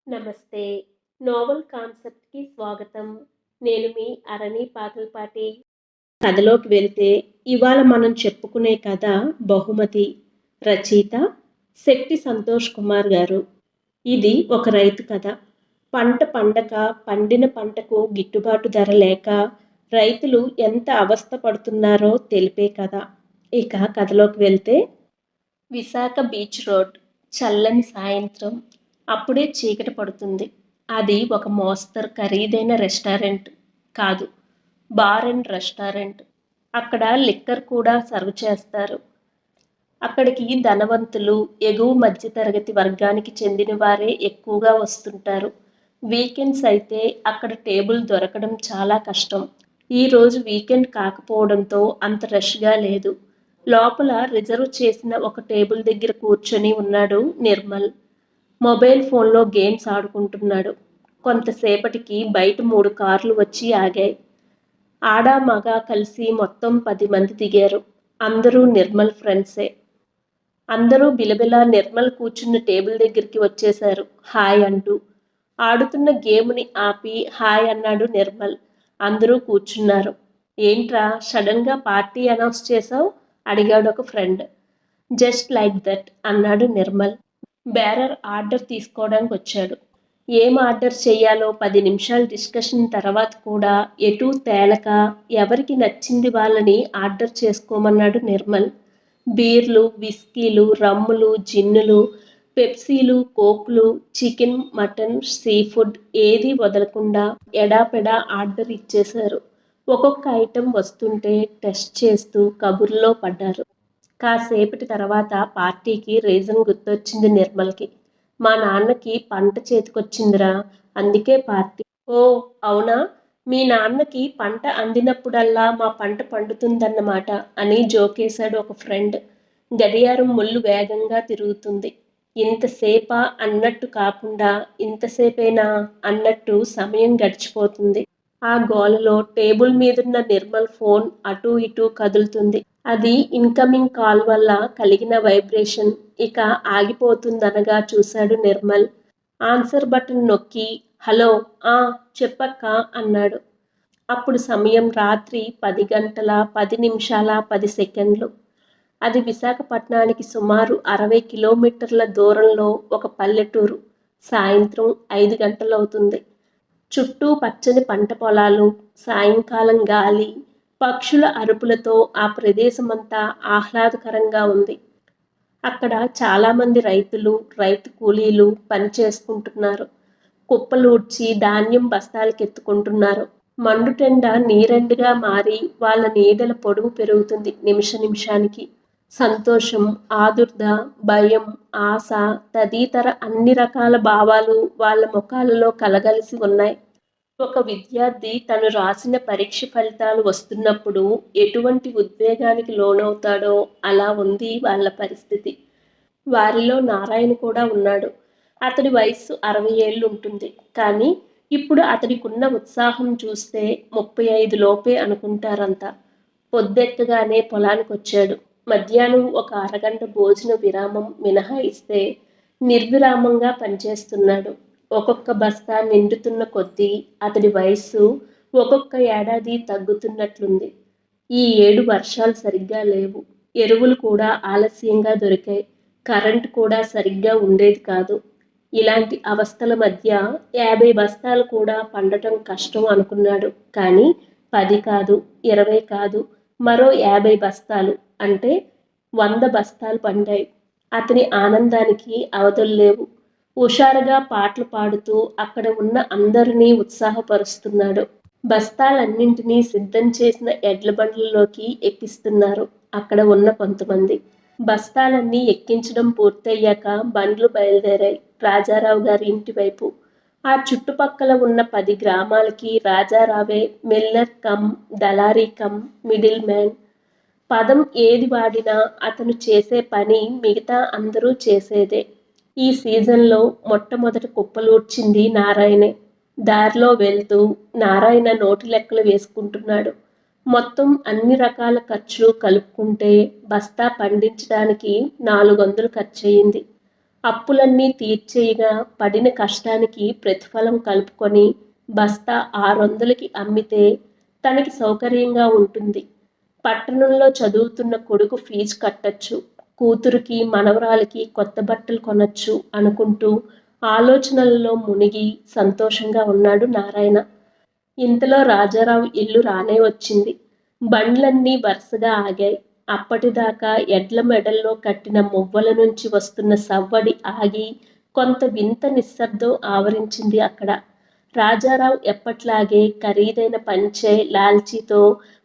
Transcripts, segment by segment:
నమస్తే. నోవెల్ కాన్సెప్ట్‌కి స్వాగతం. నేను మీ అరణి పాతులపాటి. కథలోకి వెళ్తే ఇవాళ మనం చెప్పుకునే కథ 'బహుమతి'. రచయిత శెట్టి సంతోష్ కుమార్ గారు. ఇది ఒక రైతు కథ. పంట పండక, పండిన పంటకు గిట్టుబాటు ధర లేక రైతులు ఎంత అవస్థ పడుతున్నారో తెలిపే కథ. ఇక కథలోకి వెళ్తే విశాఖ బీచ్ రోడ్. చల్లని సాయంత్రం. అప్పుడే చీకటి పడుతుంది. అది ఒక మోస్తరు ఖరీదైన రెస్టారెంట్ కాదు. Bar and restaurant. అక్కడ లిక్కర్ కూడా సర్వ్ చేస్తారు. అక్కడికి ధనవంతులు, ఎగువ మధ్యతరగతి వర్గానికి చెందిన వారే ఎక్కువగా వస్తుంటారు. వీకెండ్స్ అయితే అక్కడ టేబుల్ దొరకడం చాలా కష్టం. ఈరోజు వీకెండ్ కాకపోవడంతో అంత రష్గా లేదు. లోపల రిజర్వ్ చేసిన ఒక టేబుల్ దగ్గర కూర్చొని ఉన్నాడు నిర్మల్. మొబైల్ ఫోన్లో గేమ్స్ ఆడుకుంటున్నాడు. కొంతసేపటికి బయట 3 కార్లు వచ్చి ఆగాయి. ఆడ మగ కలిసి మొత్తం 10 మంది దిగారు. అందరూ నిర్మల్ ఫ్రెండ్సే. అందరూ బిలబిలా నిర్మల్ కూర్చున్న టేబుల్ దగ్గరికి వచ్చేశారు హాయ్ అంటూ. ఆడుతున్న గేమ్ని ఆపి హాయ్ అన్నాడు నిర్మల్. అందరూ కూర్చున్నారు. ఏంట్రా సడన్గా పార్టీ అనౌన్స్ చేశావు? అడిగాడు ఒక ఫ్రెండ్. జస్ట్ లైక్ దట్ అన్నాడు నిర్మల్. బేరర్ ఆర్డర్ తీసుకోవడానికి వచ్చాడు. ఏం ఆర్డర్ చెయ్యాలో 10 నిమిషాల డిస్కషన్ తర్వాత కూడా ఎటూ తేలక ఎవరికి నచ్చింది వాళ్ళని ఆర్డర్ చేసుకోమన్నాడు నిర్మల్. బీర్లు, విస్కీలు, రమ్ములు, జిన్నులు, పెప్సీలు, కోక్లు, చికెన్, మటన్, సీ ఫుడ్ ఏదీ వదలకుండా ఎడాపెడా ఆర్డర్ ఇచ్చేశారు. ఒక్కొక్క ఐటెం వస్తుంటే టెస్ట్ చేస్తూ కబుర్లో పడ్డారు. కాసేపటి తర్వాత పార్టీకి రీజన్ గుర్తొచ్చింది నిర్మల్కి. మా నాన్నకి పంట చేతికొచ్చిందిరా, అందుకే పార్టీ. ఓ అవునా? మీ నాన్నకి పంట అందినప్పుడల్లా మా పంట పండుతుందన్నమాట అని జోకేశాడు ఒక ఫ్రెండ్. గడియారం ముళ్ళు వేగంగా తిరుగుతుంది. ఇంతసేపా అన్నట్టు కాకుండా ఇంతసేపేనా అన్నట్టు సమయం గడిచిపోతుంది. ఆ గోలలో టేబుల్ మీదున్న నిర్మల్ ఫోన్ అటూ ఇటూ కదులుతుంది. అది ఇన్కమింగ్ కాల్ వల్ల కలిగిన వైబ్రేషన్. ఇక ఆగిపోతుందనగా చూశాడు నిర్మల్. ఆన్సర్ బటన్ నొక్కి హలో ఆ చెప్పక్క అన్నాడు. అప్పుడు సమయం రాత్రి 10 గంటల 10 నిమిషాల 10 సెకండ్లు. అది విశాఖపట్నానికి సుమారు 60 కిలోమీటర్ల దూరంలో ఒక పల్లెటూరు. సాయంత్రం 5 గంటలవుతుంది. చుట్టూ పచ్చని పంట పొలాలు, సాయంకాలం గాలి, పక్షుల అరుపులతో ఆ ప్రదేశమంతా ఆహ్లాదకరంగా ఉంది. అక్కడ చాలామంది రైతులు, రైతు కూలీలు పని చేసుకుంటున్నారు. కుప్పలూడ్చి ధాన్యం బస్తాలకెత్తుకుంటున్నారు. మండుటెండ నీరెండుగా మారి వాళ్ళ నీడల పొడవు పెరుగుతుంది నిమిష నిమిషానికి. సంతోషం, ఆదుర్ద, భయం, ఆశ తదితర అన్ని రకాల భావాలు వాళ్ళ ముఖాలలో కలగలిసి ఉన్నాయి. ఒక విద్యార్థి తను రాసిన పరీక్ష ఫలితాలు వస్తున్నప్పుడు ఎటువంటి ఉద్వేగానికి లోనవుతాడో అలా ఉంది వాళ్ళ పరిస్థితి. వారిలో నారాయణ కూడా ఉన్నాడు. అతడి వయస్సు 60 ఏళ్ళు ఉంటుంది. కానీ ఇప్పుడు అతడికున్న ఉత్సాహం చూస్తే 35 లోపే అనుకుంటారంతా. పొద్దెక్కగానే పొలానికొచ్చాడు. మధ్యాహ్నం ఒక అరగంట భోజన విరామం మినహాయిస్తే నిర్విరామంగా పనిచేస్తున్నాడు. ఒక్కొక్క బస్తా నిండుతున్న కొద్దీ అతడి వయస్సు ఒక్కొక్క ఏడాది తగ్గుతున్నట్లుంది. ఈ ఏడు వర్షాలు సరిగ్గా లేవు. ఎరువులు కూడా ఆలస్యంగా దొరికాయి. కరెంటు కూడా సరిగ్గా ఉండేది కాదు. ఇలాంటి అవస్థల మధ్య 50 బస్తాలు కూడా పండటం కష్టం అనుకున్నాడు. కానీ 10 కాదు, 20 కాదు, మరో 50 బస్తాలు అంటే 100 బస్తాలు పండాయి. అతని ఆనందానికి అవధుల్లేవు. హుషారుగా పాటలు పాడుతూ అక్కడ ఉన్న అందరినీ ఉత్సాహపరుస్తున్నాడు. బస్తాలన్నింటినీ సిద్ధం చేసిన ఎడ్ల బండ్లలోకి ఎక్కిస్తున్నారు అక్కడ ఉన్న కొంతమంది. బస్తాలన్నీ ఎక్కించడం పూర్తయ్యాక బండ్లు బయలుదేరాయి రాజారావు గారి ఇంటి వైపు. ఆ చుట్టుపక్కల ఉన్న 10 గ్రామాలకి రాజారావే మిల్లర్ కమ్ దళారీ కమ్ మిడిల్ మ్యాన్. పదం ఏది వాడినా అతను చేసే పని మిగతా అందరూ చేసేదే. ఈ సీజన్లో మొట్టమొదట కుప్పలూడ్చింది నారాయణే. దారిలో వెళ్తూ నారాయణ నోటి లెక్కలు వేసుకుంటున్నాడు. మొత్తం అన్ని రకాల ఖర్చులు కలుపుకుంటే బస్తా పండించడానికి 400 ఖర్చయింది. అప్పులన్నీ తీర్చేయగా పడిన కష్టానికి ప్రతిఫలం కలుపుకొని బస్తా 600కి అమ్మితే తనకి సౌకర్యంగా ఉంటుంది. పట్టణంలో చదువుతున్న కొడుకు ఫీజు కట్టొచ్చు, కూతురికి మనవరాలికి కొత్త బట్టలు కొనొచ్చు అనుకుంటూ ఆలోచనలలో మునిగి సంతోషంగా ఉన్నాడు నారాయణ. ఇంతలో రాజారావు ఇల్లు రానే వచ్చింది. బండ్లన్నీ వరుసగా ఆగాయి. అప్పటిదాకా ఎడ్ల మెడల్లో కట్టిన మువ్వల నుంచి వస్తున్న సవ్వడి ఆగి కొంత వింత నిశ్శబ్దం ఆవరించింది అక్కడ. రాజారావు ఎప్పట్లాగే ఖరీదైన పంచె లాల్చీతో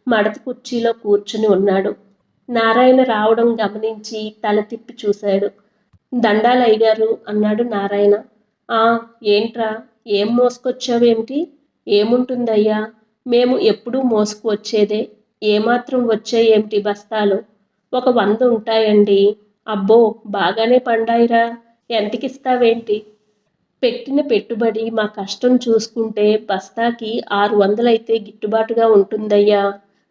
మడత కుర్చీలో కూర్చుని ఉన్నాడు. నారాయణ రావడం గమనించి తల తిప్పి చూశాడు. దండాలయ్యగారు అన్నాడు నారాయణ. ఆ, ఏంట్రా, ఏం మోసుకొచ్చావేమిటి? ఏముంటుందయ్యా, మేము ఎప్పుడూ మోసుకు వచ్చేదే. ఏమాత్రం వచ్చాయేమిటి బస్తాలు? ఒక 100 ఉంటాయండి. అబ్బో, బాగానే పండాయిరా. ఎంతకిస్తావేంటి? పెట్టిన పెట్టుబడి మా కష్టం చూసుకుంటే బస్తాకి 600 అయితే గిట్టుబాటుగా ఉంటుందయ్యా.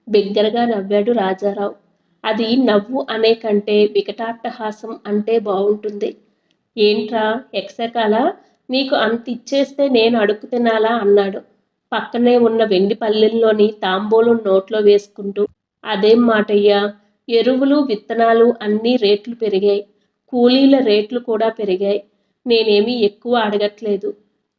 బిగ్గరగా నవ్వాడు రాజారావు. అది నవ్వు అనే కంటే వికటాట్టహాసం అంటే బావుంటుంది. ఏంట్రా, ఎక్సకాలా? నీకు అంత ఇచ్చేస్తే నేను అడుక్కు తినాలా అన్నాడు పక్కనే ఉన్న వెండి పల్లెల్లోని తాంబూలం నోట్లో వేసుకుంటూ. అదేం మాటయ్యా, ఎరువులు విత్తనాలు అన్నీ రేట్లు పెరిగాయి, కూలీల రేట్లు కూడా పెరిగాయి. నేనేమీ ఎక్కువ అడగట్లేదు.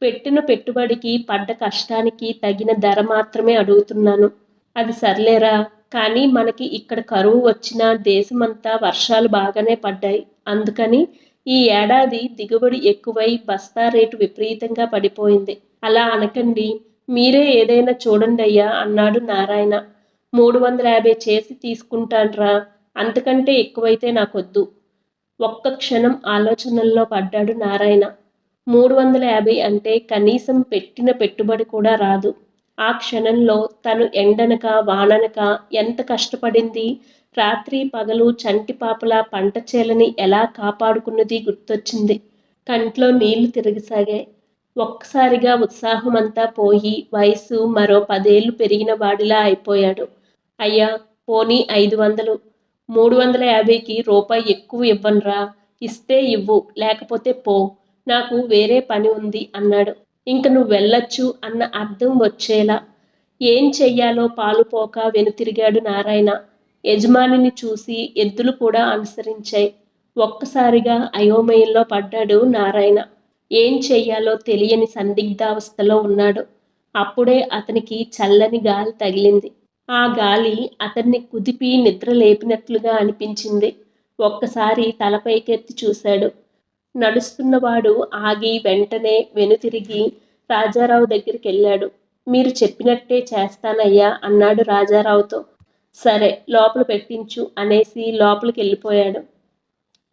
పెట్టిన పెట్టుబడికి పడ్డ కష్టానికి తగిన ధర మాత్రమే అడుగుతున్నాను. అది సర్లేరా, కానీ మనకి ఇక్కడ కరువు వచ్చినా దేశమంతా వర్షాలు బాగానే పడ్డాయి. అందుకని ఈ ఏడాది దిగుబడి ఎక్కువై బస్తా రేటు విపరీతంగా పడిపోయింది. అలా అనకండి, మీరే ఏదైనా చూడండయ్యా అన్నాడు నారాయణ. 350 చేసి తీసుకుంటాన్రా, అంతకంటే ఎక్కువైతే నాకొద్దు. ఒక్క క్షణం ఆలోచనల్లో పడ్డాడు నారాయణ. 350 అంటే కనీసం పెట్టిన పెట్టుబడి కూడా రాదు. ఆ క్షణంలో తను ఎండనక వాననక ఎంత కష్టపడింది, రాత్రి పగలు చంటిపాపలా పంట చేలని ఎలా కాపాడుకున్నది గుర్తొచ్చింది. కంట్లో నీళ్లు తిరగసాగాయి. ఒక్కసారిగా ఉత్సాహమంతా పోయి వయసు మరో 10 ఏళ్లు పెరిగిన వాడిలా అయిపోయాడు. అయ్యా, పోనీ 500, 350కి రూపాయి ఎక్కువ ఇవ్వనురా. ఇస్తే ఇవ్వు, లేకపోతే పో, నాకు వేరే పని ఉంది అన్నాడు. ఇంక నువ్వు వెళ్ళొచ్చు అన్న అర్థం వచ్చేలా. ఏం చెయ్యాలో పాలుపోక వెనుతిరిగాడు నారాయణ. యజమానిని చూసి ఎద్దులు కూడా అనుసరించాయి. ఒక్కసారిగా అయోమయంలో పడ్డాడు నారాయణ. ఏం చెయ్యాలో తెలియని సందిగ్ధావస్థలో ఉన్నాడు. అప్పుడే అతనికి చల్లని గాలి తగిలింది. ఆ గాలి అతన్ని కుదిపి నిద్ర లేపినట్లుగా అనిపించింది. ఒక్కసారి తలపైకెత్తి చూశాడు. నడుస్తున్నవాడు ఆగి వెంటనే వెనుతిరిగి రాజారావు దగ్గరికి వెళ్ళాడు. మీరు చెప్పినట్టే చేస్తానయ్యా అన్నాడు రాజారావుతో. సరే, లోపల పెట్టించు అనేసి లోపలికి వెళ్ళిపోయాడు.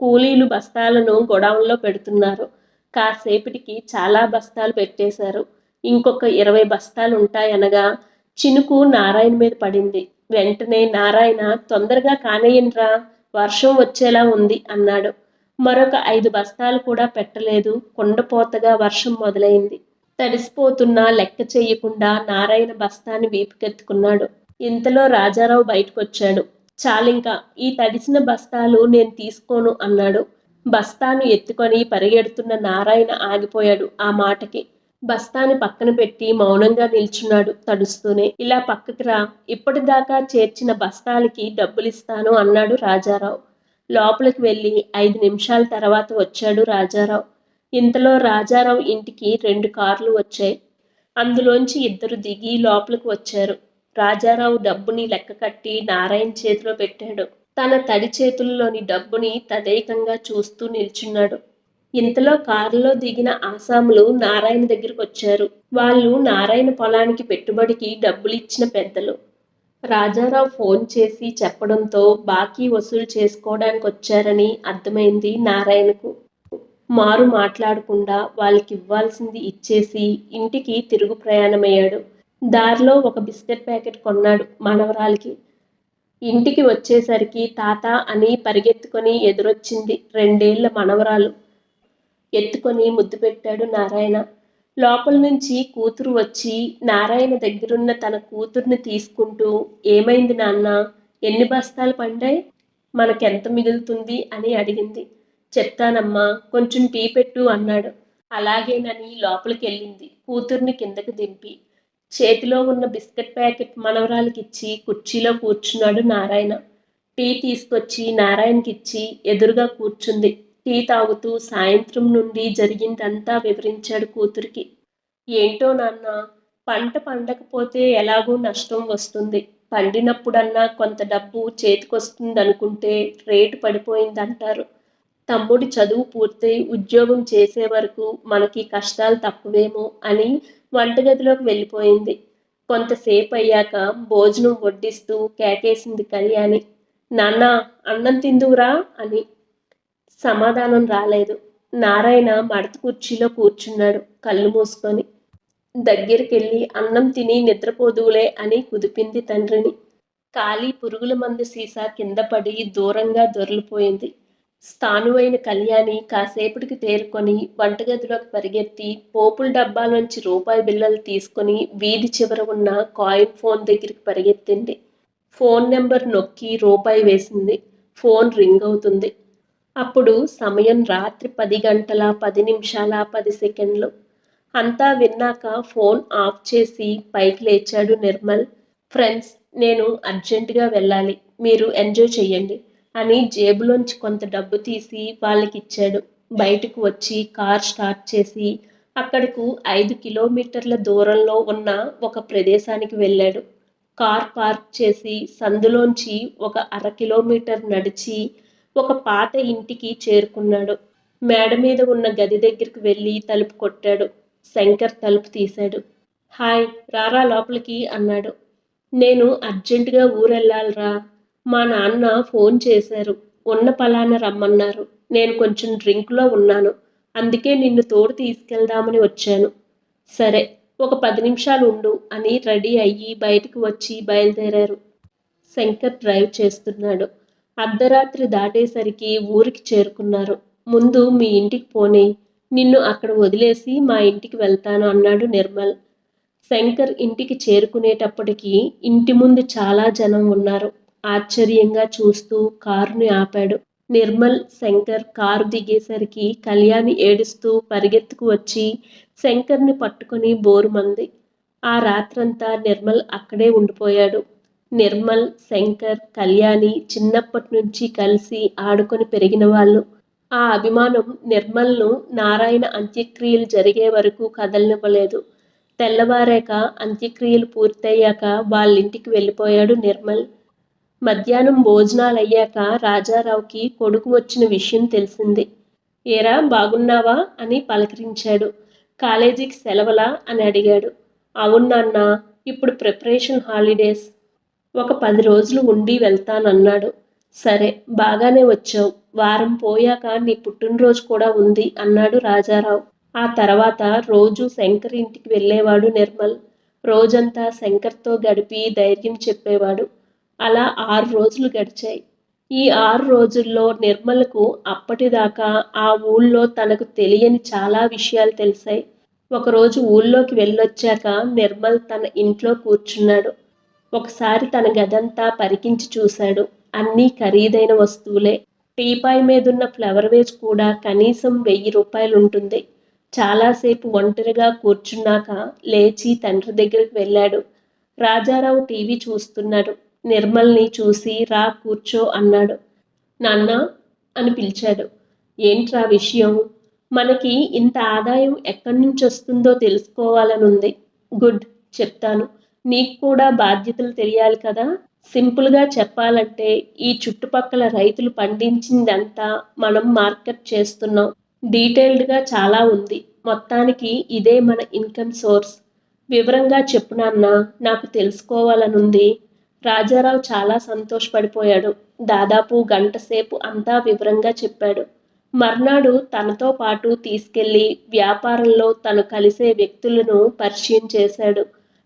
కూలీలు బస్తాలను గొడౌన్లో పెడుతున్నారు. కాసేపటికి చాలా బస్తాలు పెట్టేశారు. ఇంకొక 20 బస్తాలు ఉంటాయనగా చినుకు నారాయణ మీద పడింది. వెంటనే నారాయణ, తొందరగా కానియ్యండ్రా, వర్షం వచ్చేలా ఉంది అన్నాడు. మరొక 5 బస్తాలు కూడా పెట్టలేదు. కుండపోతగా వర్షం మొదలైంది. తడిసిపోతున్నా లెక్క చెయ్యకుండా నారాయణ బస్తాని వీపుకెత్తుకున్నాడు. ఇంతలో రాజారావు బయటకొచ్చాడు. చాలింకా, ఈ తడిసిన బస్తాలు నేను తీసుకోను అన్నాడు. బస్తాను ఎత్తుకొని పరిగెడుతున్న నారాయణ ఆగిపోయాడు ఆ మాటకి. బస్తాని పక్కన పెట్టి మౌనంగా నిల్చున్నాడు తడుస్తూనే. ఇలా పక్కకి రా, ఇప్పటిదాకా చేర్చిన బస్తాలకి డబ్బులిస్తాను అన్నాడు రాజారావు. లోపలికి వెళ్ళి 5 నిమిషాల తర్వాత వచ్చాడు రాజారావు. ఇంతలో రాజారావు ఇంటికి 2 కార్లు వచ్చాయి. అందులోంచి 2 దిగి లోపలికి వచ్చారు. రాజారావు డబ్బుని లెక్క కట్టి నారాయణ చేతిలో పెట్టాడు. తన తడి చేతుల్లోని డబ్బుని తదేకంగా చూస్తూ నిల్చున్నాడు. ఇంతలో కారులో దిగిన ఆసాములు నారాయణ దగ్గరికి వచ్చారు. వాళ్ళు నారాయణ పొలానికి పెట్టుబడికి డబ్బులిచ్చిన పెద్దలు. రాజారావు ఫోన్ చేసి చెప్పడంతో బాకీ వసూలు చేసుకోవడానికి వచ్చారని అర్థమైంది నారాయణకు. మారు మాట్లాడకుండా వాళ్ళకి ఇవ్వాల్సింది ఇచ్చేసి ఇంటికి తిరుగు ప్రయాణమయ్యాడు. దారిలో ఒక బిస్కెట్ ప్యాకెట్ కొన్నాడు మనవరాలికి. ఇంటికి వచ్చేసరికి తాత అని పరిగెత్తుకొని ఎదురొచ్చింది 2 ఏళ్ల మనవరాలు. ఎత్తుకొని ముద్దు పెట్టాడు నారాయణ. లోపల నుంచి కూతురు వచ్చి నారాయణ దగ్గరున్న తన కూతుర్ని తీసుకుంటూ, ఏమైంది నాన్న, ఎన్ని బస్తాలు పండాయి, మనకెంత మిగులుతుంది అని అడిగింది. చెప్తానమ్మా, కొంచెం టీ పెట్టు అన్నాడు. అలాగేనని లోపలికెళ్ళింది కూతుర్ని కిందకి దింపి. చేతిలో ఉన్న బిస్కెట్ ప్యాకెట్ మనవరాలికిచ్చి కుర్చీలో కూర్చున్నాడు నారాయణ. టీ తీసుకొచ్చి నారాయణకిచ్చి ఎదురుగా కూర్చుంది. టీ తాగుతూ సాయంత్రం నుండి జరిగిందంతా వివరించాడు కూతురికి. ఏంటో నాన్న, పంట పండకపోతే ఎలాగూ నష్టం వస్తుంది. పండినప్పుడన్నా కొంత డబ్బు చేతికొస్తుందనుకుంటే రేటు పడిపోయిందంటారు. తమ్ముడి చదువు పూర్తయి ఉద్యోగం చేసే వరకు మనకి కష్టాలు తప్పవేమో అని వంటగదిలోకి వెళ్ళిపోయింది. కొంతసేపు అయ్యాక భోజనం వడ్డిస్తూ కేకేసింది కళ్యాణి. నాన్న, అన్నం తిందువురా అని. సమాధానం రాలేదు. నారాయణ మడత కుర్చీలో కూర్చున్నాడు కళ్ళు మూసుకొని. దగ్గరికెళ్ళి అన్నం తిని నిద్రపోదువులే అని కుదిపింది తండ్రిని. ఖాళీ పురుగుల మందు సీసా కింద పడి దూరంగా దొర్లిపోయింది. స్థాణువైన కళ్యాణి కాసేపటికి తేరుకొని వంటగదిలోకి పరిగెత్తి పోపుల డబ్బాలోంచి రూపాయి బిళ్ళలు తీసుకొని వీధి చివర ఉన్న కాయిన్ ఫోన్ దగ్గరికి పరిగెత్తింది. ఫోన్ నెంబర్ నొక్కి రూపాయి వేసింది. ఫోన్ రింగ్ అవుతుంది. అప్పుడు సమయం రాత్రి 10:10 అంతా విన్నాక ఫోన్ ఆఫ్ చేసి పైకి లేచాడు నిర్మల్. ఫ్రెండ్స్, నేను అర్జెంటుగా వెళ్ళాలి, మీరు ఎంజాయ్ చెయ్యండి అని జేబులోంచి కొంత డబ్బు తీసి వాళ్ళకిచ్చాడు. బయటకు వచ్చి కార్ స్టార్ట్ చేసి అక్కడకు 5 కిలోమీటర్ల దూరంలో ఉన్న ఒక ప్రదేశానికి వెళ్ళాడు. కార్ పార్క్ చేసి సందులోంచి ఒక 1/2 కిలోమీటర్ నడిచి ఒక పాత ఇంటికి చేరుకున్నాడు. మేడ మీద ఉన్న గది దగ్గరికి వెళ్ళి తలుపు కొట్టాడు. శంకర్ తలుపు తీశాడు. హాయ్, రారా లోపలికి అన్నాడు. నేను అర్జెంటుగా ఊరెళ్ళాలిరా. మా నాన్న ఫోన్ చేశారు. ఉన్న పలాన రమ్మన్నారు. నేను కొంచెం డ్రింక్లో ఉన్నాను. అందుకే నిన్ను తోడు తీసుకెళ్దామని వచ్చాను. సరే, ఒక 10 నిమిషాలు ఉండు అని రెడీ అయ్యి బయటకు వచ్చి బయలుదేరారు. శంకర్ డ్రైవ్ చేస్తున్నాడు. అర్ధరాత్రి దాటేసరికి ఊరికి చేరుకున్నారు. ముందు మీ ఇంటికి పోనీ, నిన్ను అక్కడ వదిలేసి మా ఇంటికి వెళ్తాను అన్నాడు నిర్మల్. శంకర్ ఇంటికి చేరుకునేటప్పటికి ఇంటి ముందు చాలా జనం ఉన్నారు. ఆశ్చర్యంగా చూస్తూ కారుని ఆపాడు. నిర్మల్, శంకర్ కారు దిగేసరికి కళ్యాణి ఏడుస్తూ పరిగెత్తుకు వచ్చి శంకర్ని పట్టుకొని బోరుమంది. ఆ రాత్రంతా నిర్మల్ అక్కడే ఉండిపోయాడు. నిర్మల్, శంకర్, కళ్యాణి చిన్నప్పటి నుంచి కలిసి ఆడుకొని పెరిగిన వాళ్ళు. ఆ అభిమానం నిర్మల్ను నారాయణ అంత్యక్రియలు జరిగే వరకు కదలనివ్వలేదు. తెల్లవారాక అంత్యక్రియలు పూర్తయ్యాక వాళ్ళింటికి వెళ్ళిపోయాడు నిర్మల్. మధ్యాహ్నం భోజనాలయ్యాక రాజారావుకి కొడుకు వచ్చిన విషయం తెలిసింది. ఏరా, బాగున్నావా అని పలకరించాడు. కాలేజీకి సెలవులా అని అడిగాడు. అవునన్నా, ఇప్పుడు ప్రిపరేషన్ హాలిడేస్. ఒక 10 రోజులు ఉండి వెళ్తానన్నాడు. సరే, బాగానే వచ్చావు. వారం పోయాక నీ పుట్టినరోజు కూడా ఉంది అన్నాడు రాజారావు. ఆ తర్వాత రోజు శంకర్ ఇంటికి వెళ్ళేవాడు నిర్మల్. రోజంతా శంకర్తో గడిపి ధైర్యం చెప్పేవాడు. అలా 6 రోజులు గడిచాయి. ఈ 6 రోజుల్లో నిర్మల్కు అప్పటిదాకా ఆ ఊళ్ళో తనకు తెలియని చాలా విషయాలు తెలిసాయి. ఒకరోజు ఊళ్ళోకి వెళ్ళొచ్చాక నిర్మల్ తన ఇంట్లో కూర్చున్నాడు. ఒకసారి తన గదంతా పరికించి చూశాడు. అన్నీ ఖరీదైన వస్తువులే. టీపాయ్ మీదున్న ఫ్లవర్ వేజ్ కూడా కనీసం 1000 రూపాయలుంటుంది. చాలాసేపు ఒంటరిగా కూర్చున్నాక లేచి తండ్రి దగ్గరికి వెళ్ళాడు. రాజారావు టీవీ చూస్తున్నాడు. నిర్మల్ని చూసి రా కూర్చో అన్నాడు. నాన్నా అని పిలిచాడు. ఏంట్రా విషయం? మనకి ఇంత ఆదాయం ఎక్కడి నుంచి వస్తుందో తెలుసుకోవాలనుంది. గుడ్, చెప్తాను. నీకు కూడా బాధ్యతలు తెలియాలి కదా. సింపుల్గా చెప్పాలంటే ఈ చుట్టుపక్కల రైతులు పండించిందంతా మనం మార్కెట్ చేస్తున్నాం. డీటెయిల్డ్గా చాలా ఉంది. మొత్తానికి ఇదే మన ఇన్కమ్ సోర్స్. వివరంగా చెప్పు నాన్నా, నాకు తెలుసుకోవాలనుంది. రాజారావు చాలా సంతోషపడిపోయాడు. దాదాపు గంటసేపు అంతా వివరంగా చెప్పాడు. మర్నాడు తనతో పాటు తీసుకెళ్లి వ్యాపారంలో తను కలిసే వ్యక్తులను పరిచయం చేశాడు.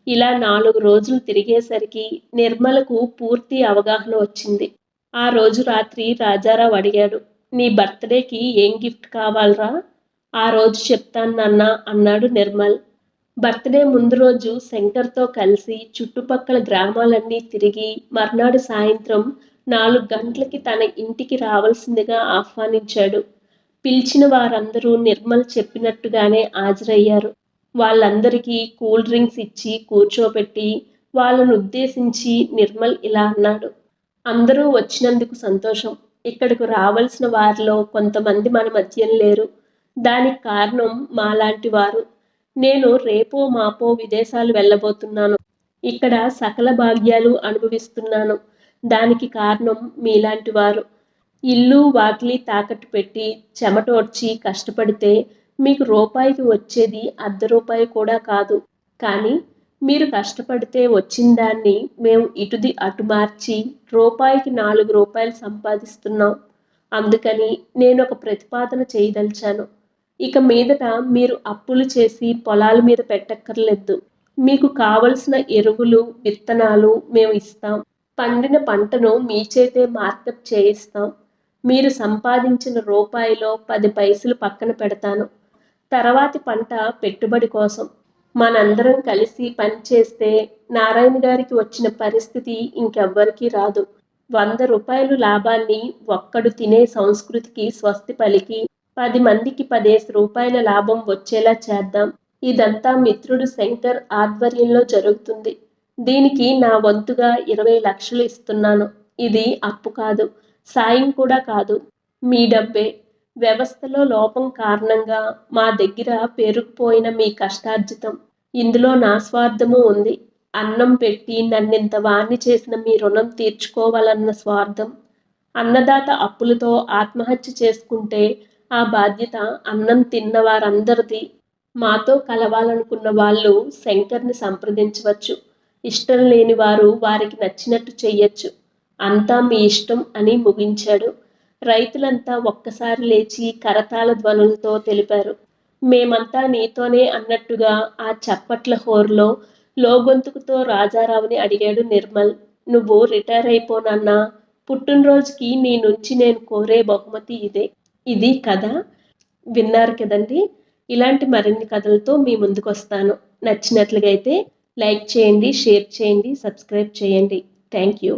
ఇలా 4 రోజులు తిరిగేసరికి నిర్మలకు పూర్తి అవగాహన వచ్చింది. ఆ రోజు రాత్రి రాజారావు అడిగాడు, నీ బర్త్డేకి ఏం గిఫ్ట్ కావాలరా? ఆ రోజు చెప్తాను నాన్న అన్నాడు నిర్మల్. బర్త్డే ముందు రోజు శంకర్తో కలిసి చుట్టుపక్కల గ్రామాలన్నీ తిరిగి మర్నాడు సాయంత్రం 4 గంటలకి తన ఇంటికి రావాల్సిందిగా ఆహ్వానించాడు. పిలిచిన వారందరూ నిర్మల్ చెప్పినట్టుగానే హాజరయ్యారు. వాళ్ళందరికీ కూల్ డ్రింక్స్ ఇచ్చి కూర్చోబెట్టి వాళ్ళను ఉద్దేశించి నిర్మల్ ఇలా అన్నాడు. అందరూ వచ్చినందుకు సంతోషం. ఇక్కడకు రావలసిన వారిలో కొంతమంది మన మధ్యన లేరు. దానికి కారణం మాలాంటి వారు. నేను రేపో మాపో విదేశాలు వెళ్ళబోతున్నాను. ఇక్కడ సకల భాగ్యాలు అనుభవిస్తున్నాను. దానికి కారణం మీలాంటి వారు. ఇల్లు వాకిలి తాకట్టు పెట్టి చెమటోడ్చి కష్టపడితే మీకు రూపాయికి వచ్చేది అర్ధ రూపాయి కూడా కాదు. కానీ మీరు కష్టపడితే వచ్చిన దాన్ని మేము ఇటుది అటు మార్చి రూపాయికి 4 రూపాయలు సంపాదిస్తున్నాం. అందుకని నేను ఒక ప్రతిపాదన చేయదలిచాను. ఇక మీదట మీరు అప్పులు చేసి పొలాల మీద పెట్టక్కర్లేదు. మీకు కావలసిన ఎరువులు, విత్తనాలు మేము ఇస్తాం. పండిన పంటను మీ చేతే మార్కెట్ చేయిస్తాం. మీరు సంపాదించిన రూపాయిలో 10 పైసలు పక్కన పెడతాను. తర్వాతి పంట పెట్టుబడి కోసం. మనందరం కలిసి పనిచేస్తే నారాయణ గారికి వచ్చిన పరిస్థితి ఇంకెవ్వరికీ రాదు. 100 రూపాయలు లాభాన్ని ఒక్కడు తినే సంస్కృతికి స్వస్తి పలికి 10 మందికి 10 రూపాయల లాభం వచ్చేలా చేద్దాం. ఇదంతా మిత్రుడు శంకర్ ఆధ్వర్యంలో జరుగుతుంది. దీనికి నా వంతుగా 20 లక్షలు ఇస్తున్నాను. ఇది అప్పు కాదు, సాయం కూడా కాదు, మీ డబ్బే. వ్యవస్థలో లోపం కారణంగా మా దగ్గర పేరుకుపోయిన మీ కష్టార్జితం. ఇందులో నా స్వార్థము ఉంది. అన్నం పెట్టి నన్నింత వాణ్ణి చేసిన మీ రుణం తీర్చుకోవాలన్న స్వార్థం. అన్నదాత అప్పులతో ఆత్మహత్య చేసుకుంటే ఆ బాధ్యత అన్నం తిన్న వారందరిది. మాతో కలవాలనుకున్న వాళ్ళు శంకర్ని సంప్రదించవచ్చు. ఇష్టం లేని వారు వారికి నచ్చినట్టు చెయ్యొచ్చు. అంతా మీ ఇష్టం అని ముగించాడు. రైతులంతా ఒక్కసారి లేచి కరతాళ ధ్వనులతో తెలిపారు. మేమంతా నీతోనే అన్నట్టుగా ఆ చప్పట్ల హోరులో లోగొంతుకుతో రాజారావుని అడిగాడు నిర్మల్. నువ్వు రిటైర్ అయిపోనన్నా, పుట్టినరోజుకి నీ నుంచి నేను కోరే బహుమతి ఇదే. ఇది కథ. విన్నారు కదండి. ఇలాంటి మరిన్ని కథలతో మీ ముందుకు వస్తాను. నచ్చినట్లుగా అయితే లైక్ చేయండి, షేర్ చేయండి, సబ్స్క్రైబ్ చేయండి. Thank you.